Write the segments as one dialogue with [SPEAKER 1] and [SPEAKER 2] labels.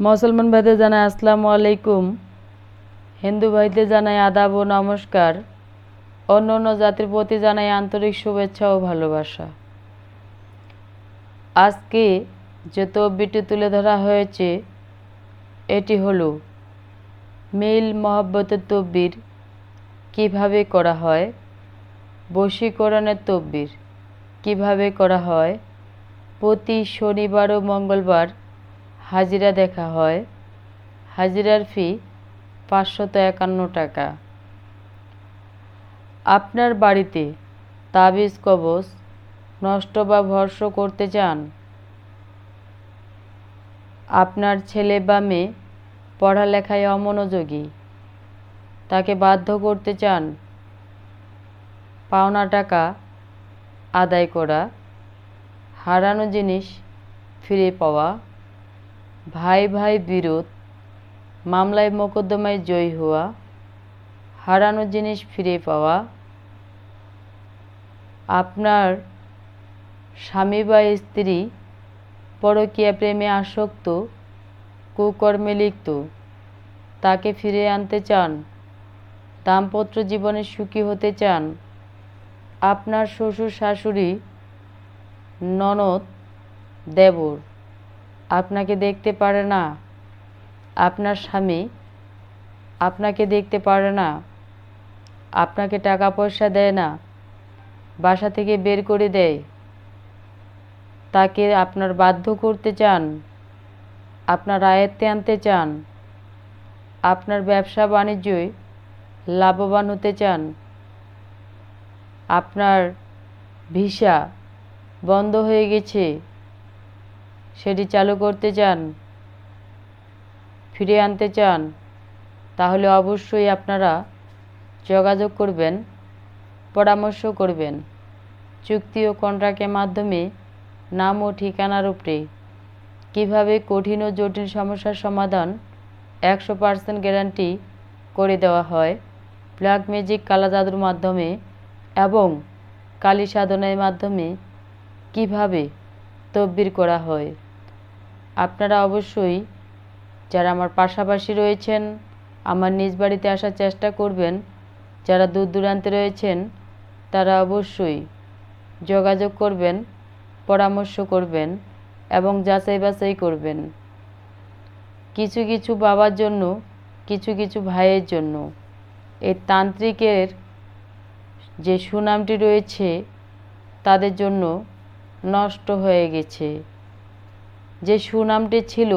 [SPEAKER 1] মুসলমান ভাইদের জানাই আসসালামু আলাইকুম, হিন্দু ভাইদের জানাই আদাব ও নমস্কার, অন্য অন্য জাতির প্রতি জানাই আন্তরিক শুভেচ্ছা ও ভালোবাসা। আজকে যে তকবিরটি তুলে ধরা হয়েছে এটি হলো মিল মহব্বতের তকবির কিভাবে করা হয়, বশীকরণের তকবির কিভাবে করা হয়। প্রতি শনিবার ও মঙ্গলবার হাজিরা দেখা হয়। হাজিরার ফি 551 টাকা। আপনার বাড়িতে তাবিজ কবজ নষ্ট বা ভস্ম করতে চান, আপনার ছেলে বা মেয়ে পড়ালেখায় অমনোযোগী, তাকে বাধ্য করতে চান পাওনা টাকা আদায় করা, হারানো জিনিস ফিরে পাওয়া, ভাই ভাই বিরোধ, মামলায় মোকদ্দমায় জয়ী হওয়া, হারানো জিনিস ফিরে পাওয়া, আপনার স্বামী বা স্ত্রী পরকীয়া প্রেমে আসক্ত, কুকর্মে লিপ্ত, তাকে ফিরে আনতে চান, দাম্পত্য জীবনে সুখী হতে চান, আপনার শ্বশুর শাশুড়ি ননদ দেবর আপনাকে দেখতে পারে না, আপনার স্বামী আপনাকে দেখতে পারে না, আপনাকে টাকা পয়সা দেয় না, বাসা থেকে বের করে দেয়, তাকে আপনার বাধ্য করতে চান, আপনার আয়ত্তে আনতে চান, আপনার ব্যবসা বাণিজ্যে লাভবান হতে চান, আপনার ভিসা বন্ধ হয়ে গেছে সেটি চালু করতে চান, ফিরে আনতে চান, তাহলে অবশ্যই আপনারা যোগাযোগ করবেন, পরামর্শ করবেন। চুক্তি ও কন্ট্রাক্টের মাধ্যমে নাম ও ঠিকানার উপরে কীভাবে কঠিন ও জটিল সমস্যার সমাধান 100% গ্যারান্টি করে দেওয়া হয়। ব্ল্যাক ম্যাজিক কালা জাদুর মাধ্যমে এবং কালী সাধনার মাধ্যমে কিভাবে তদবির করা হয়। আপনারা অবশ্যই যারা আমার পাশাপাশি রয়েছেন আমার নিজ বাড়িতে আসার চেষ্টা করবেন, যারা দূর দূরান্তে রয়েছেন তারা অবশ্যই যোগাযোগ করবেন, পরামর্শ করবেন এবং যাচাই বাছাই করবেন। কিছু কিছু বাবার জন্য, কিছু কিছু ভাইয়ের জন্য এই তান্ত্রিকের যে সুনামটি রয়েছে তাদের জন্য নষ্ট হয়ে গেছে। যে সুনামটি ছিল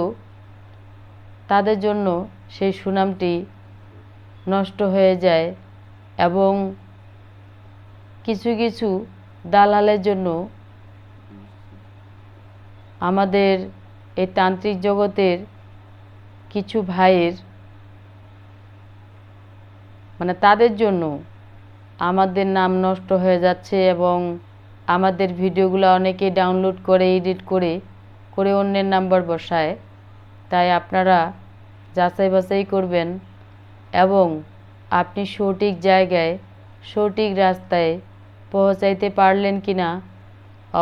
[SPEAKER 1] তাদের জন্য সেই সুনামটি নষ্ট হয়ে যায় এবং কিছু কিছু দালালের জন্য আমাদের এই তান্ত্রিক জগতের কিছু ভাইয়ের তাদের জন্য আমাদের নাম নষ্ট হয়ে যাচ্ছে এবং আমাদের ভিডিওগুলো অনেকে ডাউনলোড করে এডিট করে করে অন্যের নাম্বার বসায়। তাই আপনারা যাচাই বাছাই করবেন এবং আপনি সঠিক জায়গায় সঠিক রাস্তায় পৌঁছাইতে পারলেন কি না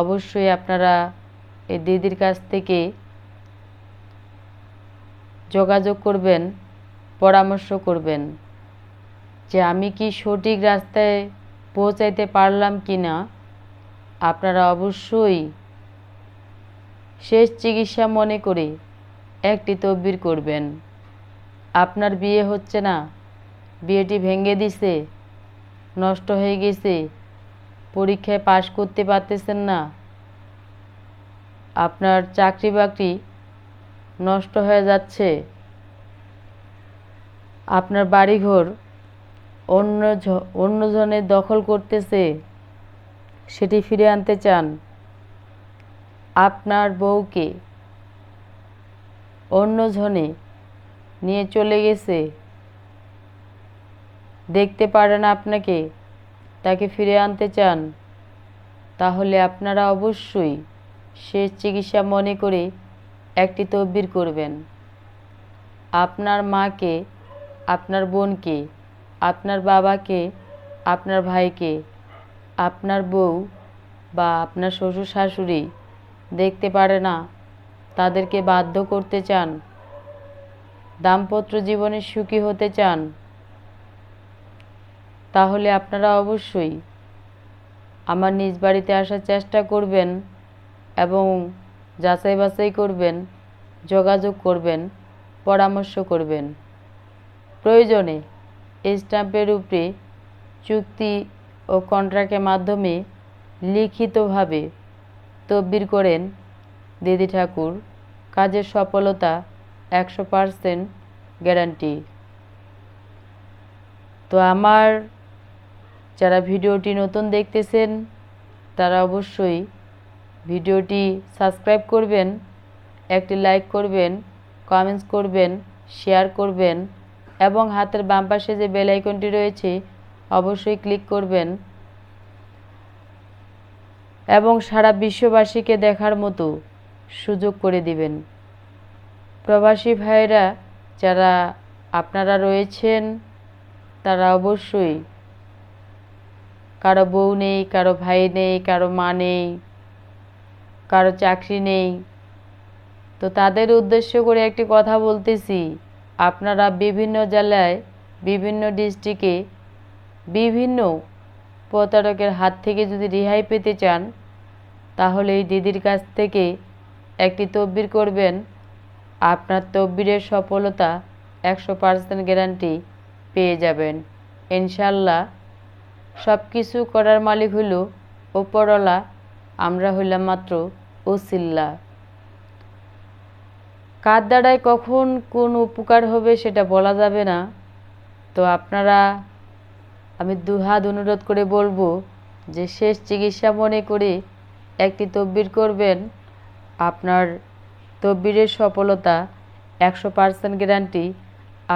[SPEAKER 1] অবশ্যই আপনারা এই দিদির কাছ থেকে যোগাযোগ করবেন, পরামর্শ করবেন যে আমি কি সঠিক রাস্তায় পৌঁছাইতে পারলাম কি না। আপনারা অবশ্যই শেষ চিকিৎসা মনে করে একটি তদবির করবেন। আপনার বিয়ে হচ্ছে না, বিয়েটি ভেঙে দিছে, নষ্ট হয়ে গেছে, পরীক্ষায় পাশ করতে পারতেছেন না, আপনার চাকরি বাকরি নষ্ট হয়ে যাচ্ছে, আপনার বাড়িঘর অন্যজনের দখল করতেছে, সেটি ফিরে আনতে চান, আপনার বউকে অন্যজনে নিয়ে চলে গেছে, দেখতে পারে না আপনাকে, তাকে ফিরে আনতে চান, তাহলে আপনারা অবশ্যই শেষ চিকিৎসা মনে করে একটি তদবির করবেন। আপনার মাকে, আপনার বোনকে, আপনার বাবাকে, আপনার ভাইকে, আপনার বউ বা আপনার শ্বশুর শাশুড়ি দেখতে পারে না, তাদেরকে বাধ্য করতে চান, দাম্পত্য জীবনে সুখী হতে চান, তাহলে আপনারা অবশ্যই আমার নিজ বাড়িতে আসার চেষ্টা করবেন এবং যাচাই বাছাই করবেন, যোগাযোগ করবেন, পরামর্শ করবেন। প্রয়োজনে স্ট্যাম্পের উপরে চুক্তি ও কন্ট্রাক্টের মাধ্যমে লিখিতভাবে তদবির করেন দিদি ঠাকুর, কাজের সফলতা 100% গ্যারান্টি। তো আমার যারা ভিডিওটি নতুন দেখতেছেন তারা অবশ্যই ভিডিওটি সাবস্ক্রাইব করবেন, একটি লাইক করবেন, কমেন্টস করবেন, শেয়ার করবেন এবং হাতের বাম পাশে যে বেল আইকনটি রয়েছে অবশ্যই ক্লিক করবেন এবং সারা বিশ্ববাসীকে দেখার মতো সুযোগ করে দিবেন। প্রবাসী ভাইরা যারা আপনারা রয়েছেন তারা অবশ্যই, কারো বউ নেই, কারো ভাই নেই, কারো মা নেই, কারো চাকরি নেই, তো তাদের উদ্দেশ্য করে একটি কথা বলতেছি। আপনারা বিভিন্ন জেলায়, বিভিন্ন ডিস্ট্রিক্টে বিভিন্ন প্রতারকের হাত থেকে যদি রেহাই পেতে চান, তাহলে এই দিদির কাছ থেকে একটি তদবির করবেন। আপনার তদবিরের সফলতা 100% গ্যারান্টি পেয়ে যাবেন ইনশাল্লাহ। সব কিছু করার মালিক হইল ওপরওয়ালা, আমরা হইলাম মাত্র ওসিল্লা। কার দ্বারায় কখন কোন উপকার হবে সেটা বলা যাবে না। তো আপনারা, আমি দুহাত অনুরোধ করে বলবো যে শেষ চিকিৎসা মনে করে একটি তদবির করবেন। আপনার তদবিরের সফলতা 100% গ্যারান্টি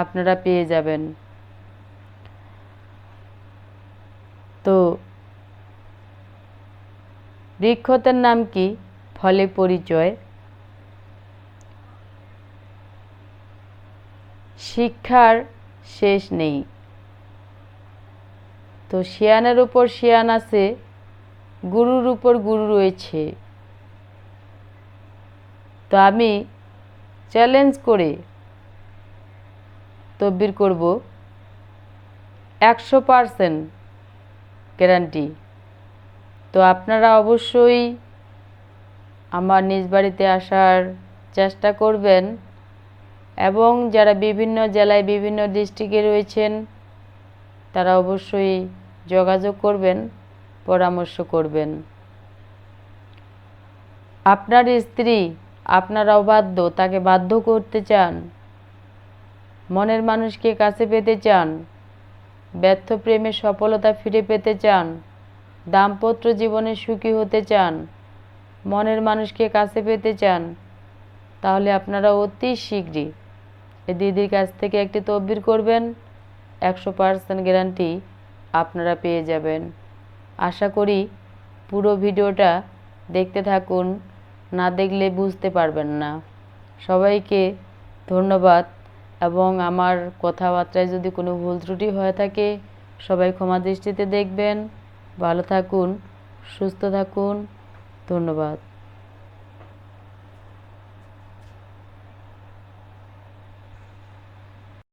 [SPEAKER 1] আপনারা পেয়ে যাবেন। তো বৃক্ষতের নাম কি, ফলে পরিচয়। শিক্ষার শেষ নেই। তো শিয়ানের উপর শিয়ান আছে, গুরুর উপর গুরু রয়েছে। তো আমি চ্যালেঞ্জ করে তদবির করব 100% গ্যারান্টি। তো আপনারা অবশ্যই আমার নিজ বাড়িতে আসার চেষ্টা করবেন এবং যারা বিভিন্ন জেলায়, বিভিন্ন ডিস্ট্রিক্টে রয়েছেন তারা অবশ্যই যোগাযোগ করবেন, পরামর্শ করবেন। আপনার স্ত্রী, আপনারা অবাধ্য, তাকে বাধ্য করতে চান, মনের মানুষকে কাছে পেতে চান, ব্যর্থ প্রেমের সফলতা ফিরে পেতে চান, দাম্পত্য জীবনে সুখী হতে চান, মনের মানুষকে কাছে পেতে চান, তাহলে আপনারা অতি শীঘ্রই এই দিদির কাছ থেকে একটি তদবির করবেন। 100% গ্যারান্টি আপনারা পেয়ে যাবেন। আশা করি পুরো ভিডিওটা দেখতে থাকুন, না দেখলে বুঝতে পারবেন না। সবাইকে ধন্যবাদ এবং আমার কথাবার্তায় যদি কোনো ভুল ত্রুটি হয়ে থাকে সবাই ক্ষমা দৃষ্টিতে দেখবেন। ভালো থাকুন, সুস্থ থাকুন, ধন্যবাদ।